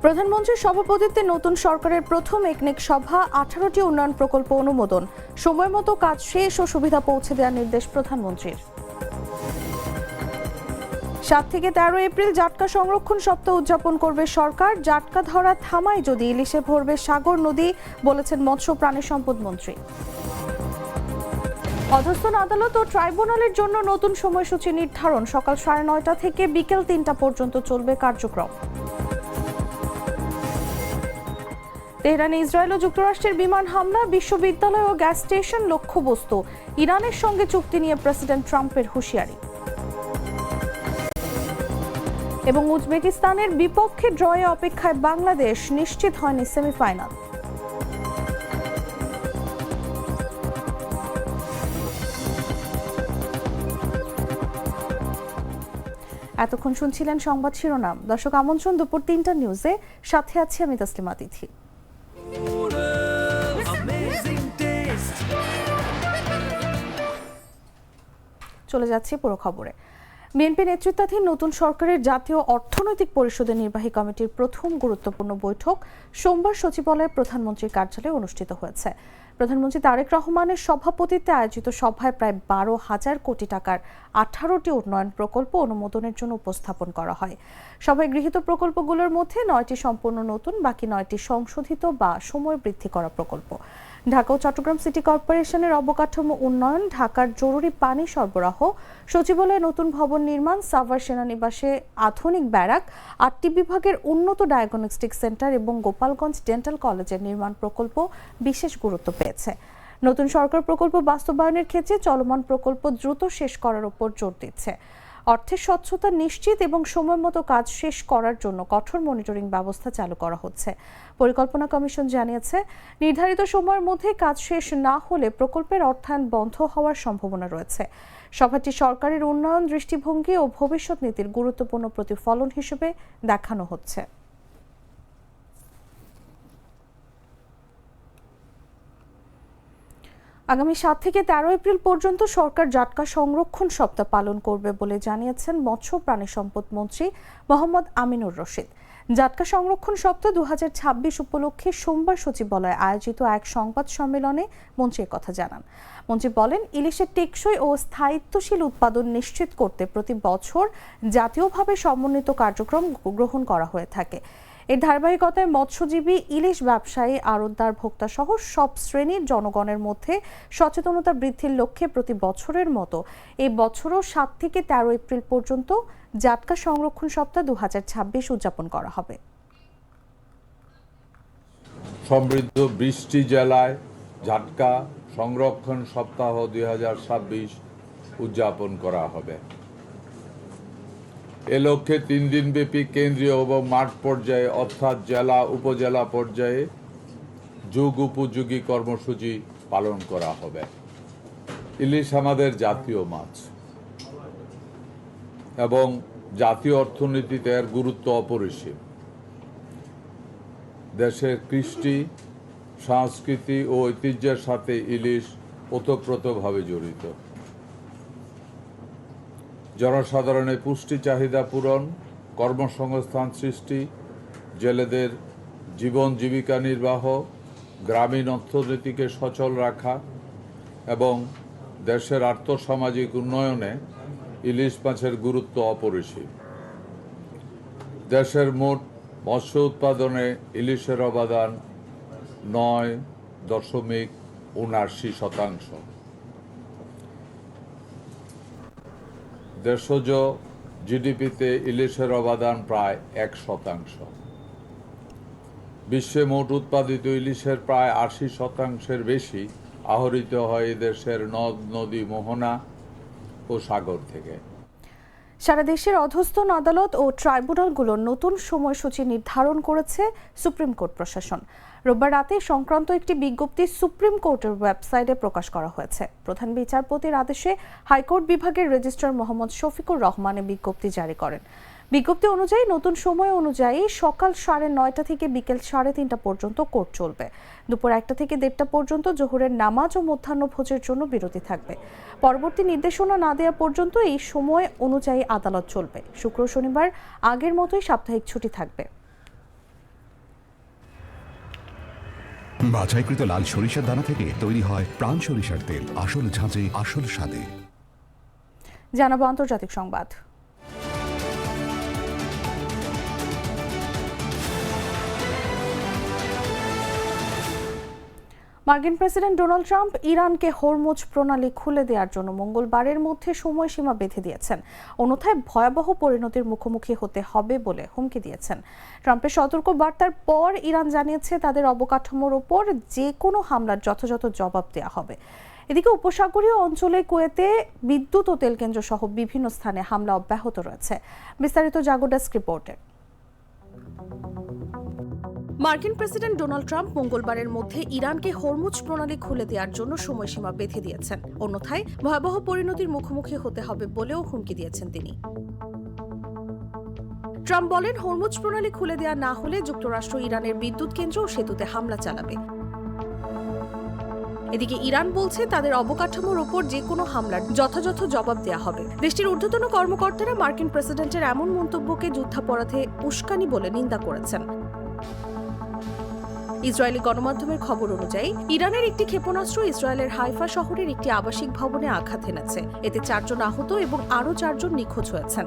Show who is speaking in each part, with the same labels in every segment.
Speaker 1: প্রধানমন্ত্রীর সভাপতিত্বে নতুন সরকারের প্রথম একনেক সভা, 18টি উন্নয়ন প্রকল্প অনুমোদন, সময় মতো কাজ শেষ ও সুবিধা পৌঁছে দেওয়ার নির্দেশ প্রধানমন্ত্রীর। 7 থেকে 13 এপ্রিল জাটকা সংরক্ষণ সপ্তাহ উদযাপন করবে সরকার। জাটকা ধরা থামায় যদি ইলিশে ভরবে সাগর নদী, বলেছেন মৎস্য প্রাণী সম্পদ মন্ত্রী। অধস্তন আদালত ও ট্রাইব্যুনালের জন্য নতুন সময়সূচি নির্ধারণ, সকাল 9:30 থেকে বিকেল 3টা পর্যন্ত চলবে কার্যক্রম। তেহরানে ইসরায়েল ও যুক্তরাষ্ট্রের বিমান হামলা, বিশ্ববিদ্যালয় ও গ্যাস স্টেশন লক্ষ্যবস্তু। ইরানের সঙ্গে চুক্তি নিয়ে প্রেসিডেন্ট ট্রাম্পের হুঁশিয়ারি। এবং উজবেকিস্তানের বিপক্ষে ড্রয়ে অপেক্ষায় বাংলাদেশ, নিশ্চিত হয়নি সেমিফাইনাল। এতক্ষণ শুনছিলেন সংবাদ শিরোনাম। দর্শক, আমন্ত্রণ দুপুর 3টা নিউজে, সাথে আছি আমি তাসলিমা তিথি। চলে যাচ্ছি পুরো খবরে। বিএনপি নেতৃত্বাধীন নতুন সরকারের জাতীয় অর্থনৈতিক পরিষদের নির্বাহী কমিটির প্রথম গুরুত্বপূর্ণ বৈঠক সোমবার সচিবালয়ে প্রধানমন্ত্রীর কার্যালয়ে অনুষ্ঠিত হয়েছে। প্রধানমন্ত্রী তারেক রহমানের সভাপতিত্বে আয়োজিত সভায় প্রায় 12,000 কোটি টাকার 18টি উন্নয়ন প্রকল্প অনুমোদনের জন্য উপস্থাপন করা হয়। সভায় গৃহীত প্রকল্পগুলোর মধ্যে 9টি সম্পূর্ণ নতুন, বাকি 9টি সংশোধিত বা সময় বৃদ্ধি করা প্রকল্প। ঢাকা ও চট্টগ্রাম সিটি কর্পোরেশনের অবকাঠামো উন্নয়ন, ঢাকার জরুরি পানি সরবরাহ, সচিবালয়ে নতুন ভবন নির্মাণ, সাভার সেনানিবাসে আধুনিক ব্যারাক, 8টি বিভাগের উন্নত ডায়াগনস্টিক সেন্টার এবং গোপালগঞ্জ ডেন্টাল কলেজের নির্মাণ প্রকল্প বিশেষ গুরুত্ব পেয়েছে। নতুন সরকার প্রকল্প বাস্তবায়নের ক্ষেত্রে চলমান প্রকল্প দ্রুত শেষ করার উপর জোর দিচ্ছে। অর্থের স্বচ্ছতা নিশ্চিত এবং সময়মতো কাজ শেষ করার জন্য কঠোর মনিটরিং ব্যবস্থা চালু করা হচ্ছে। পরিকল্পনা কমিশন জানিয়েছে, নির্ধারিত সময়ের মধ্যে কাজ শেষ না হলে প্রকল্পের অর্থায়ন বন্ধ হওয়ার সম্ভাবনা রয়েছে। সভাটি সরকারের উন্নয়ন দৃষ্টিভঙ্গি ও ভবিষ্যৎ নীতির গুরুত্বপূর্ণ প্রতিফলন হিসেবে দেখানো হচ্ছে। আগামী 7 থেকে 13 এপ্রিল পর্যন্ত সরকার জাটকা সংরক্ষণ সপ্তাহ পালন করবে বলে জানিয়েছেন মৎস্য প্রাণী সম্পদ মন্ত্রী মোহাম্মদ আমিনুর রশিদ। জাটকা সংরক্ষণ সপ্তাহ 2026 উপলক্ষে সোমবার সচিবালয়ে আয়োজিত এক সংবাদ সম্মেলনে মন্ত্রী কথা জানান। মন্ত্রী বলেন, ইলিশের টেকসই ও স্থায়িত্বশীল উৎপাদন নিশ্চিত করতে প্রতি বছর জাতীয়ভাবে সমন্বিত কার্যক্রম গ্রহণ করা হয়ে থাকে। এর ধারাবাহিকতায় মৎস্যজীবী, ইলিশ ব্যবসায়ী, আড়তদার, ভোক্তা সহ সব শ্রেণীর জনগণের মধ্যে সচেতনতা বৃদ্ধির লক্ষ্যে প্রতি বছরের মতো এই বছরও 7 থেকে 13 এপ্রিল পর্যন্ত জাটকা সংরক্ষণ সপ্তাহ 2026 উদযাপন করা হবে।
Speaker 2: সমৃদ্ধ বৃষ্টি জেলায় জাটকা সংরক্ষণ সপ্তাহ 2026 উদযাপন করা হবে। এ লক্ষ্যে 3 দিনব্যাপী কেন্দ্রীয় এবং মাঠ পর্যায়ে অর্থাৎ জেলা উপজেলা পর্যায়ে যুগ উপযোগী কর্মসূচি পালন করা হবে। ইলিশ আমাদের জাতীয় মাছ এবং জাতীয় অর্থনীতিতে এর গুরুত্ব অপরিসীম। দেশের কৃষ্টি, সংস্কৃতি ও ঐতিহ্যের সাথে ইলিশ ওতপ্রোতভাবে জড়িত। জনসাধারণের পুষ্টি চাহিদা পূরণ, কর্মসংস্থান সৃষ্টি, জেলেদের জীবন জীবিকা নির্বাহ, গ্রামীণ অর্থনীতিকে সচল রাখা এবং দেশের আর্থসামাজিক উন্নয়নে ইলিশ মাছের গুরুত্ব অপরিসীম। দেশের মোট মৎস্য উৎপাদনে ইলিশের অবদান 9.79%। দেশজ জিডিপিতে ইলিশের অবদান প্রায় 1%। বিশ্বে মোট উৎপাদিত ইলিশের প্রায় 80%-এর বেশি আহরিত হয় দেশের নদ নদী, মোহনা ও সাগর থেকে।
Speaker 1: সারা দেশের অধস্তন আদালত ও ট্রাইব্যুনালগুলোর নতুন সময়সূচি নির্ধারণ করেছে সুপ্রিম কোর্ট প্রশাসন। রোববার রাতে সংক্রান্ত একটি বিজ্ঞপ্তি সুপ্রিম কোর্টের ওয়েবসাইটে প্রকাশ করা হয়েছে। প্রধান বিচারপতির আদেশে হাইকোর্ট বিভাগের রেজিস্ট্রার মোহাম্মদ শফিকুর রহমান বিজ্ঞপ্তি জারি করেন। বিজ্ঞপ্তি অনুযায়ী নতুন সময় অনুযায়ী সকাল 9:30 থেকে বিকেল 3:30 পর্যন্ত কোর্ট চলবে। দুপুর 1টা থেকে 1:30 পর্যন্ত জোহরের নামাজ ও মধ্যাহ্নভোজের জন্য বিরতি থাকবে। পরবর্তী নির্দেশনা না দেওয়া পর্যন্ত এই সময় অনুযায়ী আদালত চলবে। শুক্র শনিবার আগের মতোই সাপ্তাহিক ছুটি থাকবে।
Speaker 3: বাছাইকৃত লাল সরিষার দানা থেকে তৈরি হয় প্রাণ সরিষার তেল, আসল ঝাঁঝে আসল স্বাদে।
Speaker 1: জানাবো আন্তর্জাতিক সংবাদ। মার্কিন প্রেসিডেন্ট ডোনাল্ড ট্রাম্প ইরানকে হরমুজ প্রণালী খুলে দেওয়ার জন্য মঙ্গলবারের মধ্যে সময়সীমা বেঁধে দিয়েছেন, অন্যথায় ভয়াবহ পরিণতির মুখোমুখি হতে হবে বলে হুমকি দিয়েছেন। ট্রাম্পের সতর্ক বার্তার পর ইরান জানিয়েছে তাদের অবকাঠামোর ওপর যে কোনো হামলার যথাযথ জবাব দেওয়া হবে। এদিকে উপসাগরীয় অঞ্চলে কুয়েতে বিদ্যুৎ ও তেল কেন্দ্র সহ বিভিন্ন স্থানে হামলা অব্যাহত রয়েছে। বিস্তারিত জাগো ডেস্ক রিপোর্টে। মার্কিন প্রেসিডেন্ট ডোনাল্ড ট্রাম্প মঙ্গলবারের মধ্যে ইরানকে হরমুজ প্রণালী খুলে দেওয়ার জন্য সময়সীমা বেঁধে দিয়েছেন, অন্যথায় ভয়াবহ পরিণতির মুখোমুখি হতে হবে বলেও হুমকি দিয়েছেন তিনি। ট্রাম্প বলেন, হরমুজ প্রণালী খুলে দেওয়া না হলে যুক্তরাষ্ট্র ইরানের বিদ্যুৎ কেন্দ্র ও সেতুতে হামলা চালাবে। এদিকে ইরান বলছে তাদের অবকাঠামোর ওপর যে কোনো হামলার যথাযথ জবাব দেওয়া হবে। দেশটির ঊর্ধ্বতন কর্মকর্তারা মার্কিন প্রেসিডেন্টের এমন মন্তব্যকে যুদ্ধাপরাধে উস্কানি বলে নিন্দা করেছেন। ইসরায়েলি গণমাধ্যমের খবর অনুযায়ী ইরানের একটি ক্ষেপণাস্ত্র ইসরায়েলের হাইফা শহরের একটি আবাসিক ভবনে আঘাত এনেছে। এতে 4 জন আহত এবং আরও 4 জন নিখোঁজ হয়েছেন।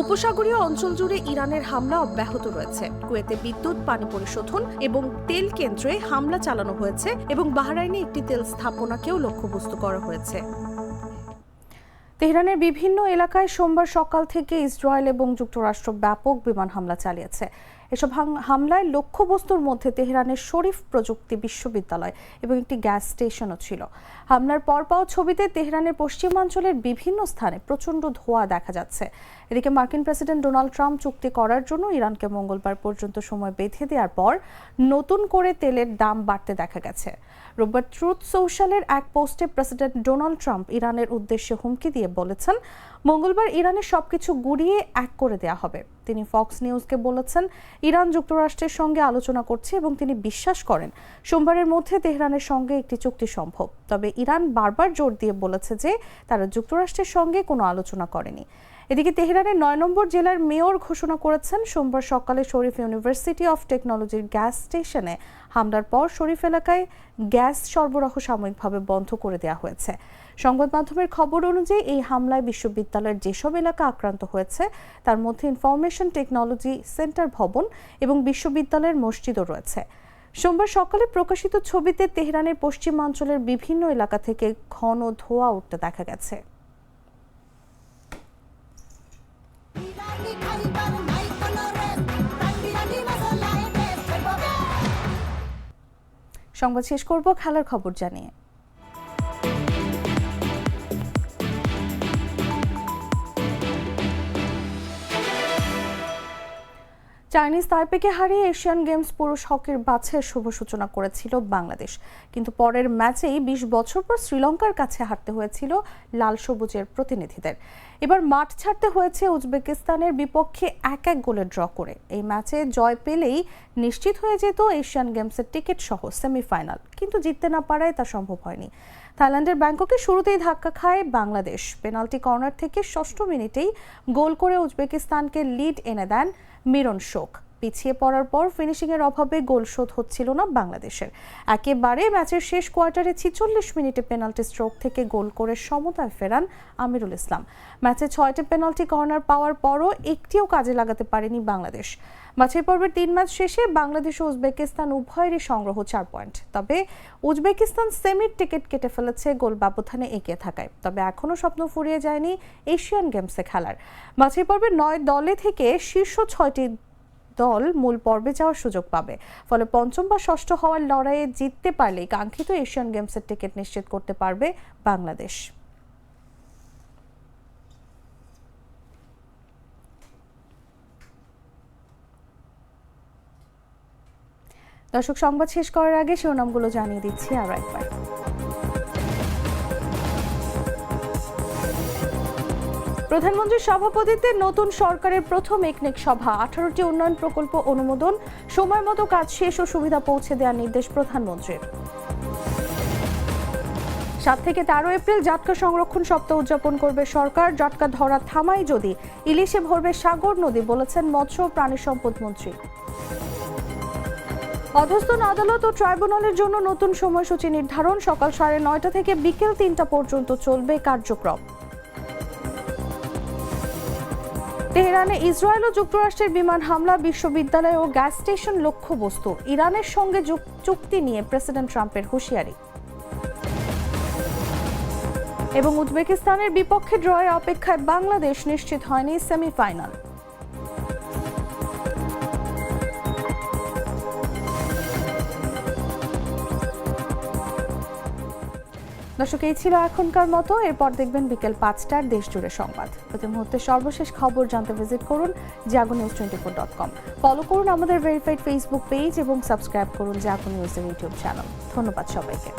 Speaker 1: উপসাগরীয় অঞ্চল জুড়ে ইরানের হামলা অব্যাহত রয়েছে। কুয়েতে বিদ্যুৎ, পানি পরিশোধন এবং তেল কেন্দ্রে হামলা চালানো হয়েছে এবং বাহরাইনে একটি তেল স্থাপনাকেও লক্ষ্যবস্তু করা হয়েছে। তেহরানের বিভিন্ন এলাকায় সোমবার সকাল থেকে ইসরায়েল এবং যুক্তরাষ্ট্র ব্যাপক বিমান হামলা চালিয়েছে। এসব হামলায় লক্ষ্যবস্তুর মধ্যে তেহরানের শরীফ প্রযুক্তি বিশ্ববিদ্যালয় এবং একটি গ্যাস স্টেশনও ছিল। হামলার পর পাওয়া ছবিতে তেহরানের পশ্চিমাঞ্চলের বিভিন্ন স্থানে প্রচণ্ড ধোঁয়া দেখা যাচ্ছে। এদিকে মার্কিন প্রেসিডেন্ট ডোনাল্ড ট্রাম্প চুক্তি করার জন্য ইরানকে মঙ্গলবার পর্যন্ত সময় বেঁধে দেওয়ার পর নতুন করে তেলের দাম বাড়তে দেখা গেছে। রোববার ট্রুথ সোশ্যালের এক পোস্টে প্রেসিডেন্ট ডোনাল্ড ট্রাম্প ইরানের উদ্দেশ্যে হুমকি দিয়ে বলেছেন, মঙ্গলবার ইরানের সবকিছু গুড়িয়ে এক করে দেওয়া হবে। তিনি ফক্স নিউজকে বলেছেন, ইরান যুক্তরাষ্ট্রের সঙ্গে আলোচনা করছে এবং তিনি বিশ্বাস করেন সোমবারের মধ্যে তেহরানের সঙ্গে একটি চুক্তি সম্ভব। তবে ইরান বারবার জোর দিয়ে বলেছে যে তারা যুক্তরাষ্ট্রের সঙ্গে কোনো আলোচনা করেনি। এদিকে তেহরানের 9 নম্বর জেলার মেয়র ঘোষণা করেছেন, সোমবার সকালে শরীফ ইউনিভার্সিটি অফ টেকনোলজির গ্যাস স্টেশনে হামলার পর শরীফ এলাকায় গ্যাস সরবরাহ সাময়িকভাবে বন্ধ করে দেওয়া হয়েছে। সংবাদ মাধ্যমের খবর অনুযায়ী এই হামলায় বিশ্ববিদ্যালয়ের যেসব এলাকা আক্রান্ত হয়েছে তার মধ্যে ইনফরমেশন টেকনোলজি সেন্টার ভবন এবং বিশ্ববিদ্যালয়ের মসজিদও রয়েছে। সোমবার সকালে প্রকাশিত ছবিতে তেহরানের পশ্চিমাঞ্চলের বিভিন্ন এলাকা থেকে ঘন ধোঁয়া উঠতে দেখা গেছে। সংবাদ শেষ করব খেলার খবর জানিয়ে। চাইনিজ তাইপেকে হারিয়ে এশিয়ান গেমস পুরুষ হকির বাছাইয়ের শুভ সূচনা করেছিল বাংলাদেশ, কিন্তু পরের ম্যাচেই 20 বছর পর শ্রীলঙ্কার কাছে হারতে হয়েছিল লাল সবুজের প্রতিনিধিদের। এবার মাঠ ছাড়তে হয়েছে উজবেকিস্তানের বিপক্ষে 1-1 গোলে ড্র করে। এই ম্যাচে জয় পেলেই নিশ্চিত হয়ে যেত এশিয়ান গেমসের টিকিট সহ সেমিফাইনাল, কিন্তু জিততে না পারায় তা সম্ভব হয়নি। থাইল্যান্ডের ব্যাংককে শুরুতেই ধাক্কা খায় বাংলাদেশ। পেনাল্টি কর্নার থেকে 6ষ্ঠ মিনিটেই গোল করে উজবেকিস্তানকে লিড এনে দেন মিরন শোক। পিছিয়ে পড়ার পর ফিনিশিংয়ের অভাবে গোল শোধ হচ্ছিল না বাংলাদেশের। একেবারে ম্যাচের শেষ কোয়ার্টারে 46 মিনিটে পেনাল্টি স্ট্রোক থেকে গোল করে সমতায় ফেরান আমিরুল ইসলাম। ম্যাচে 6টি পেনাল্টি কর্নার পাওয়ার পরও একটিও কাজে লাগাতে পারেনি বাংলাদেশ। বাছাই পর্বের 3 ম্যাচ শেষে বাংলাদেশ ও উজবেকিস্তান উভয়েরই সংগ্রহ 4 পয়েন্ট। তবে উজবেকিস্তান সেমির টিকিট কেটে ফেলেছে গোল ব্যবধানে এগিয়ে থাকায়। তবে এখনও স্বপ্ন ফুরিয়ে যায়নি এশিয়ান গেমসে খেলার। বাছাই পর্বে 9 দলে থেকে শীর্ষ 6টি দল মূল পর্বে যাওয়ার সুযোগ পাবে। ফলে পঞ্চম বা ষষ্ঠ হওয়ার লড়াইয়ে জিততে পারলেই কাঙ্ক্ষিত এশিয়ান গেমসের টিকিট নিশ্চিত করতে পারবে বাংলাদেশ। দর্শক, সংবাদ শেষ করার আগে শিরোনামগুলো জানিয়ে দিচ্ছি আরও একবার। প্রধানমন্ত্রীর সভাপতিত্বে নতুন সরকারের প্রথম একনেক সভা। 18টি উন্নয়ন প্রকল্প অনুমোদন, সময় মতো কাজ শেষ ও সুবিধা পৌঁছে দেওয়ার নির্দেশ প্রধানমন্ত্রীর। 7 থেকে 13 এপ্রিল জাটকা সংরক্ষণ সপ্তাহ উদযাপন করবে সরকার। জাটকা ধরা থামাই যদি ইলিশে ভরবে সাগর নদী, বলেছেন মৎস্য ও প্রাণী সম্পদ মন্ত্রী। অধস্তন আদালত ও ট্রাইব্যুনালের জন্য নতুন সময়সূচি নির্ধারণ। সকাল 9:30 থেকে বিকেল 3টা পর্যন্ত চলবে কার্যক্রম। তেহরানে ইসরায়েল ও যুক্তরাষ্ট্রের বিমান হামলা, বিশ্ববিদ্যালয় ও গ্যাস স্টেশন লক্ষ্যবস্তু। ইরানের সঙ্গে চুক্তি নিয়ে প্রেসিডেন্ট ট্রাম্পের হুঁশিয়ারি। এবং উজবেকিস্তানের বিপক্ষে ড্রয়ের অপেক্ষায় বাংলাদেশ, নিশ্চিত হয়নি সেমিফাইনাল। দর্শক, এই ছিল এখনকার মতো। এরপর দেখবেন বিকেল 5টার দেশ জুড়ে সংবাদ। প্রতি মুহূর্তে সর্বশেষ খবর জানতে ভিজিট করুন jagonews24.com। ফলো করুন আমাদের ভেরিফাইড ফেসবুক পেজ এবং সাবস্ক্রাইব করুন জাগো নিউজের ইউটিউব চ্যানেল। ধন্যবাদ সবাইকে।